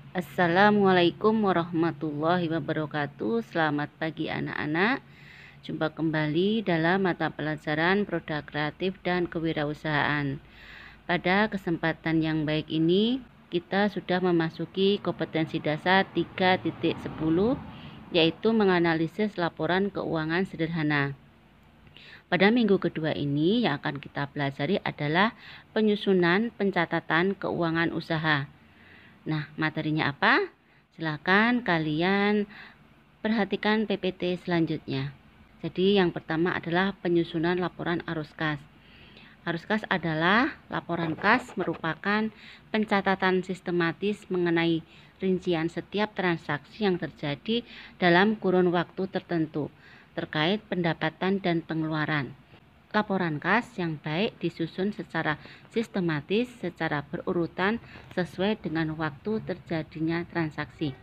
Assalamualaikum warahmatullahi wabarakatuh. Selamat pagi anak-anak. Jumpa kembali dalam mata pelajaran Produk Kreatif dan Kewirausahaan. Pada kesempatan yang baik ini, kita sudah memasuki kompetensi dasar 3.10, yaitu menganalisis laporan keuangan sederhana. Pada minggu kedua ini yang akan kita pelajari adalah penyusunan pencatatan keuangan usaha. Nah, materinya apa? Silakan kalian perhatikan PPT selanjutnya. Jadi yang pertama adalah penyusunan laporan arus kas. Arus kas adalah laporan kas merupakan pencatatan sistematis mengenai rincian setiap transaksi yang terjadi dalam kurun waktu tertentu terkait pendapatan dan pengeluaran. Laporan kas yang baik disusun secara sistematis, secara berurutan sesuai dengan waktu terjadinya transaksi.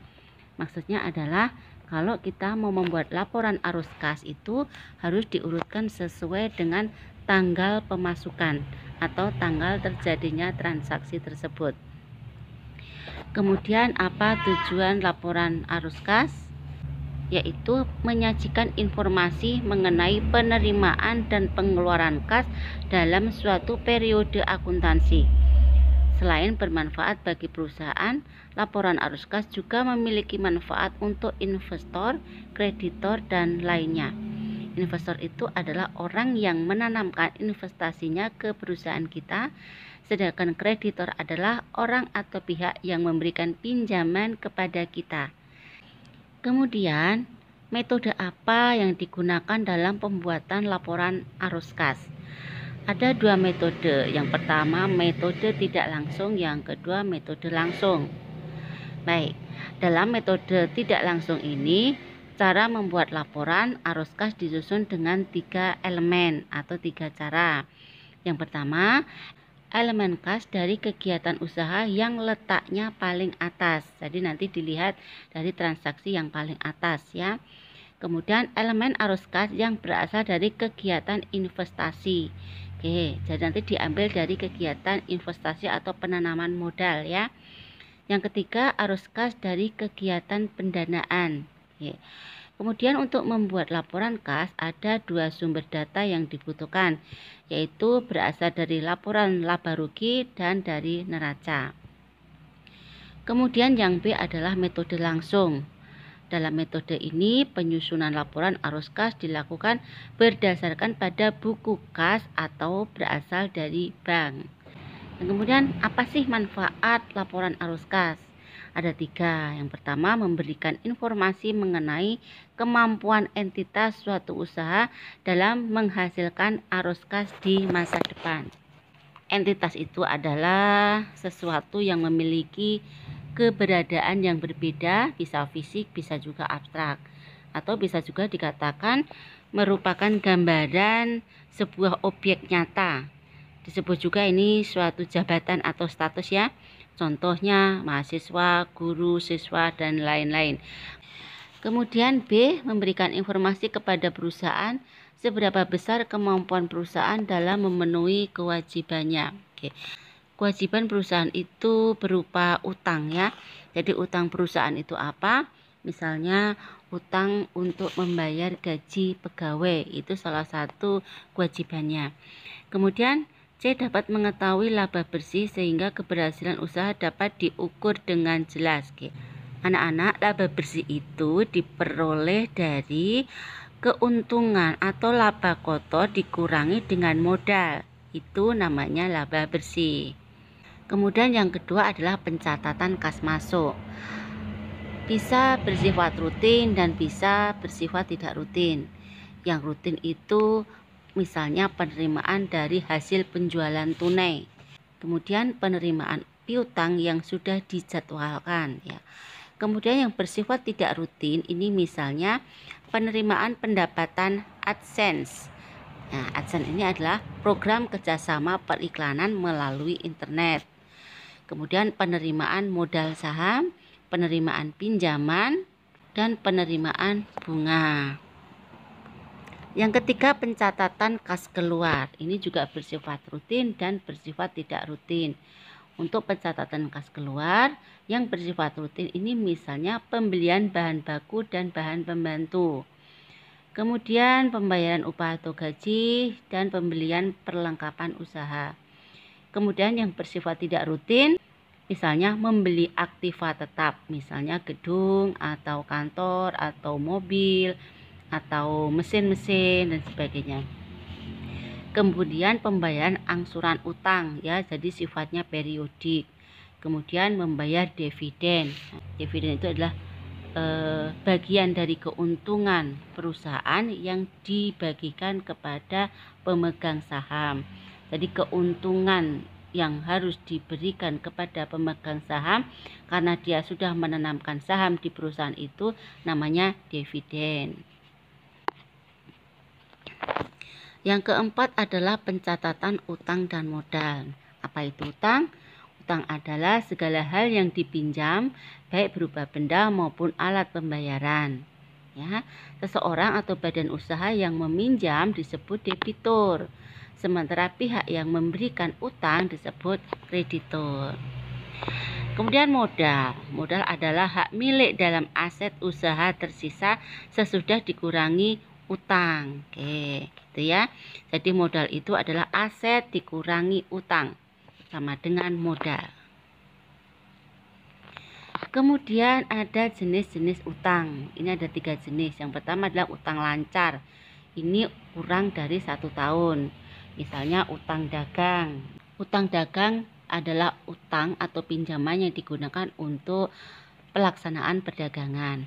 Maksudnya adalah kalau kita mau membuat laporan arus kas itu harus diurutkan sesuai dengan tanggal pemasukan atau tanggal terjadinya transaksi tersebut. Kemudian apa tujuan laporan arus kas? Yaitu menyajikan informasi mengenai penerimaan dan pengeluaran kas dalam suatu periode akuntansi. Selain bermanfaat bagi perusahaan, laporan arus kas juga memiliki manfaat untuk investor, kreditor, dan lainnya. Investor itu adalah orang yang menanamkan investasinya ke perusahaan kita, sedangkan kreditor adalah orang atau pihak yang memberikan pinjaman kepada kita. Kemudian, metode apa yang digunakan dalam pembuatan laporan arus kas? Ada dua metode. Yang pertama metode tidak langsung, yang kedua metode langsung. Baik, dalam metode tidak langsung ini, cara membuat laporan arus kas disusun dengan 3 elemen atau 3 cara. Yang pertama, elemen kas dari kegiatan usaha yang letaknya paling atas. Jadi nanti dilihat dari transaksi yang paling atas ya. Kemudian elemen arus kas yang berasal dari kegiatan investasi. Oke, jadi nanti diambil dari kegiatan investasi atau penanaman modal ya. Yang ketiga, arus kas dari kegiatan pendanaan. Oke. Kemudian untuk membuat laporan kas ada dua sumber data yang dibutuhkan, yaitu berasal dari laporan laba rugi dan dari neraca. Kemudian yang B adalah metode langsung. Dalam metode ini penyusunan laporan arus kas dilakukan berdasarkan pada buku kas atau berasal dari bank. Dan kemudian apa sih manfaat laporan arus kas? Ada 3. Yang pertama, memberikan informasi mengenai kemampuan entitas suatu usaha dalam menghasilkan arus kas di masa depan. Entitas itu adalah sesuatu yang memiliki keberadaan yang berbeda, bisa fisik, bisa juga abstrak, atau bisa juga dikatakan merupakan gambaran sebuah objek nyata. Disebut juga ini suatu jabatan atau status ya. Contohnya mahasiswa, guru, siswa, dan lain-lain. Kemudian B, memberikan informasi kepada perusahaan seberapa besar kemampuan perusahaan dalam memenuhi kewajibannya. Oke. Kewajiban perusahaan itu berupa utang ya. Jadi utang perusahaan itu apa? Misalnya utang untuk membayar gaji pegawai, itu salah satu kewajibannya. Kemudian C, dapat mengetahui laba bersih sehingga keberhasilan usaha dapat diukur dengan jelas. Anak-anak, laba bersih itu diperoleh dari keuntungan atau laba kotor dikurangi dengan modal. Itu namanya laba bersih. Kemudian yang kedua adalah pencatatan kas masuk. Bisa bersifat rutin dan bisa bersifat tidak rutin. Yang rutin itu misalnya penerimaan dari hasil penjualan tunai. Kemudian penerimaan piutang yang sudah dijadwalkan ya. Kemudian yang bersifat tidak rutin ini misalnya penerimaan pendapatan AdSense. Nah, AdSense ini adalah program kerjasama periklanan melalui internet. Kemudian penerimaan modal saham, penerimaan pinjaman, dan penerimaan bunga. Yang ketiga, pencatatan kas keluar. Ini juga bersifat rutin dan bersifat tidak rutin. Untuk pencatatan kas keluar yang bersifat rutin ini misalnya pembelian bahan baku dan bahan pembantu. Kemudian pembayaran upah atau gaji dan pembelian perlengkapan usaha. Kemudian yang bersifat tidak rutin misalnya membeli aktiva tetap, misalnya gedung atau kantor atau mobil atau mesin-mesin dan sebagainya. Kemudian pembayaran angsuran utang ya, jadi sifatnya periodik. Kemudian membayar dividen. Dividen itu adalah bagian dari keuntungan perusahaan yang dibagikan kepada pemegang saham. Jadi keuntungan yang harus diberikan kepada pemegang saham karena dia sudah menanamkan saham di perusahaan itu namanya dividen. Yang keempat adalah pencatatan utang dan modal. Apa itu utang? Utang adalah segala hal yang dipinjam, baik berupa benda maupun alat pembayaran. Ya, seseorang atau badan usaha yang meminjam disebut debitur, sementara pihak yang memberikan utang disebut kreditur. Kemudian modal. Modal adalah hak milik dalam aset usaha tersisa sesudah dikurangi utang. Oke, gitu ya. Jadi modal itu adalah aset dikurangi utang, sama dengan modal. Kemudian ada jenis-jenis utang. Ini ada 3 jenis. Yang pertama adalah utang lancar. Ini kurang dari 1 tahun. Misalnya utang dagang. Utang dagang adalah utang atau pinjaman yang digunakan untuk pelaksanaan perdagangan.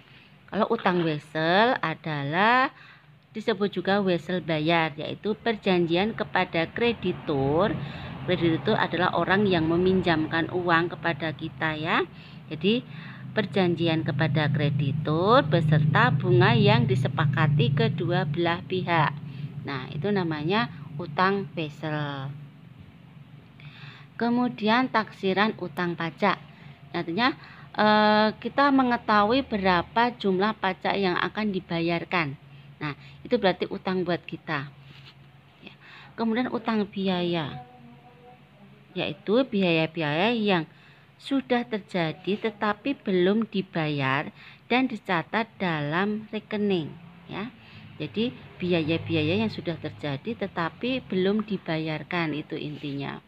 Kalau utang wesel adalah disebut juga wesel bayar, yaitu perjanjian kepada kreditur. Kreditur adalah orang yang meminjamkan uang kepada kita ya. Jadi perjanjian kepada kreditur beserta bunga yang disepakati kedua belah pihak. Nah, itu namanya utang wesel. Kemudian taksiran utang pajak. Artinya kita mengetahui berapa jumlah pajak yang akan dibayarkan. Nah, itu berarti utang buat kita. Kemudian utang biaya, yaitu biaya-biaya yang sudah terjadi tetapi belum dibayar dan dicatat dalam rekening. Ya, jadi biaya-biaya yang sudah terjadi tetapi belum dibayarkan, itu intinya.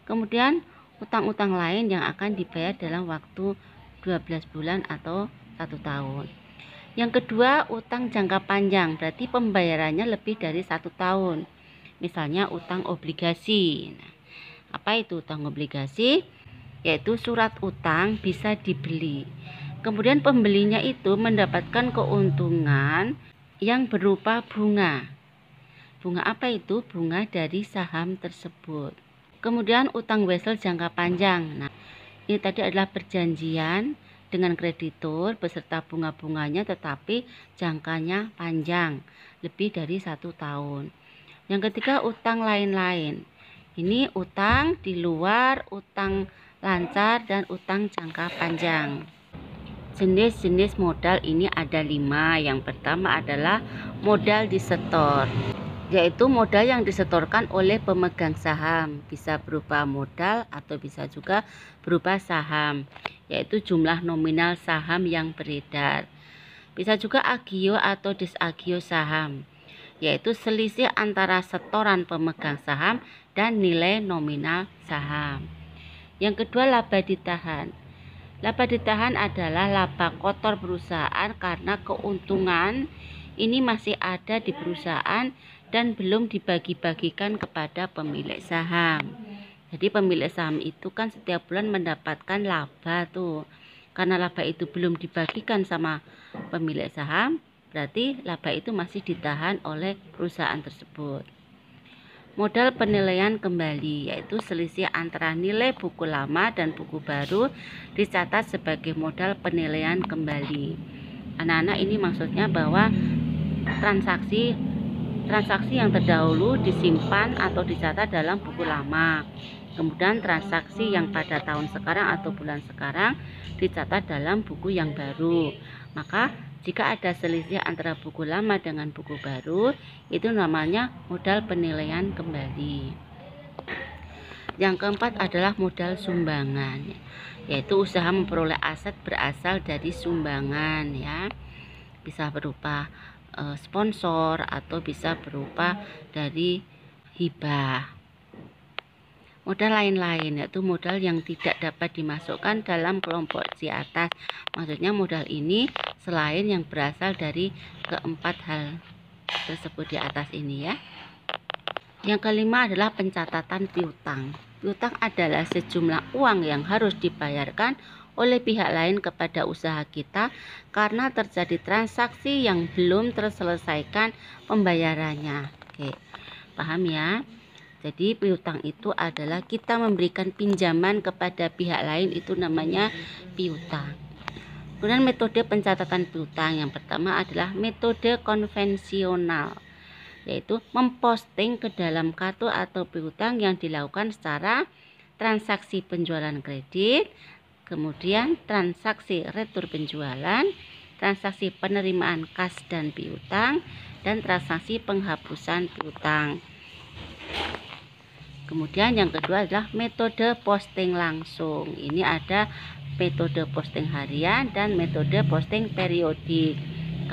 Kemudian utang-utang lain yang akan dibayar dalam waktu 12 bulan atau 1 tahun. Yang kedua, utang jangka panjang, berarti pembayarannya lebih dari 1 tahun. Misalnya utang obligasi. Nah, apa itu utang obligasi? Yaitu surat utang bisa dibeli. Kemudian pembelinya itu mendapatkan keuntungan yang berupa bunga. Bunga apa itu? Bunga dari saham tersebut. Kemudian utang wesel jangka panjang. Nah, ini tadi adalah perjanjian dengan kreditur beserta bunga-bunganya tetapi jangkanya panjang, lebih dari 1 tahun. Yang ketiga, utang lain-lain. Ini utang di luar utang lancar dan utang jangka panjang. Jenis-jenis modal ini ada 5. Yang pertama adalah modal disetor, yaitu modal yang disetorkan oleh pemegang saham, bisa berupa modal atau bisa juga berupa saham, yaitu jumlah nominal saham yang beredar. Bisa juga agio atau disagio saham, yaitu selisih antara setoran pemegang saham dan nilai nominal saham. Yang kedua, laba ditahan. Laba ditahan adalah laba kotor perusahaan karena keuntungan ini masih ada di perusahaan dan belum dibagi-bagikan kepada pemilik saham. Jadi pemilik saham itu kan setiap bulan mendapatkan laba tuh. Karena laba itu belum dibagikan sama pemilik saham, berarti laba itu masih ditahan oleh perusahaan tersebut. Modal penilaian kembali, yaitu selisih antara nilai buku lama dan buku baru dicatat sebagai modal penilaian kembali. Anak-anak, ini maksudnya bahwa transaksi yang terdahulu disimpan atau dicatat dalam buku lama. Kemudian transaksi yang pada tahun sekarang atau bulan sekarang dicatat dalam buku yang baru. Maka jika ada selisih antara buku lama dengan buku baru, itu namanya modal penilaian kembali. Yang keempat adalah modal sumbangan, yaitu usaha memperoleh aset berasal dari sumbangan ya. Bisa berupa sponsor atau bisa berupa dari hibah. Modal lain-lain yaitu modal yang tidak dapat dimasukkan dalam kelompok di atas. Maksudnya modal ini selain yang berasal dari keempat hal tersebut di atas ini ya. Yang kelima adalah pencatatan piutang. Piutang adalah sejumlah uang yang harus dibayarkan oleh pihak lain kepada usaha kita karena terjadi transaksi yang belum terselesaikan pembayarannya. Oke, paham ya? Jadi piutang itu adalah kita memberikan pinjaman kepada pihak lain, itu namanya piutang. Kemudian metode pencatatan piutang yang pertama adalah metode konvensional, yaitu memposting ke dalam kartu atau piutang yang dilakukan secara transaksi penjualan kredit, kemudian transaksi retur penjualan, transaksi penerimaan kas dan piutang, dan transaksi penghapusan piutang. Kemudian yang kedua adalah metode posting langsung. Ini ada metode posting harian dan metode posting periodik.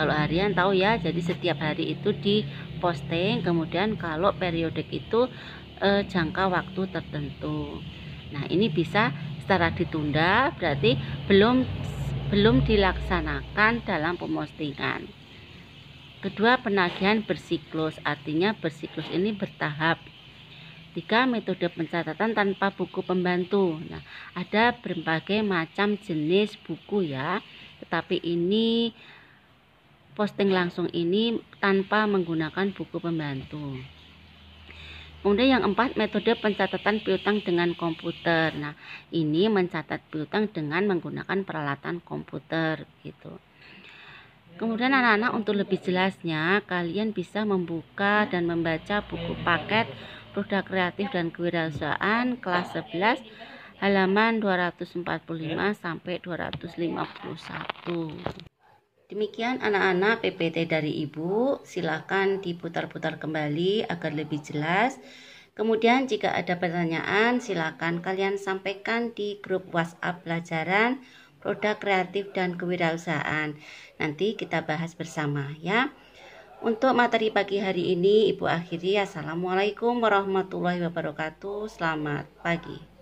Kalau harian tahu ya, jadi setiap hari itu diposting, kemudian kalau periodik itu jangka waktu tertentu. Nah, ini bisa secara ditunda, berarti belum dilaksanakan dalam pemostingan. Kedua, penagihan bersiklus, artinya bersiklus ini bertahap. Tiga, metode pencatatan tanpa buku pembantu. Nah, ada berbagai macam jenis buku ya, tetapi ini posting langsung ini tanpa menggunakan buku pembantu. Kemudian yang empat, metode pencatatan piutang dengan komputer. Nah, ini mencatat piutang dengan menggunakan peralatan komputer gitu. Kemudian anak-anak, untuk lebih jelasnya kalian bisa membuka dan membaca buku paket produk kreatif dan kewirausahaan kelas 11 halaman 245 sampai 251. Demikian anak-anak PPT dari Ibu, silakan diputar-putar kembali agar lebih jelas. Kemudian jika ada pertanyaan silakan kalian sampaikan di grup WhatsApp pelajaran produk kreatif dan kewirausahaan. Nanti kita bahas bersama ya. Untuk materi pagi hari ini Ibu akhiri. Assalamualaikum warahmatullahi wabarakatuh. Selamat pagi.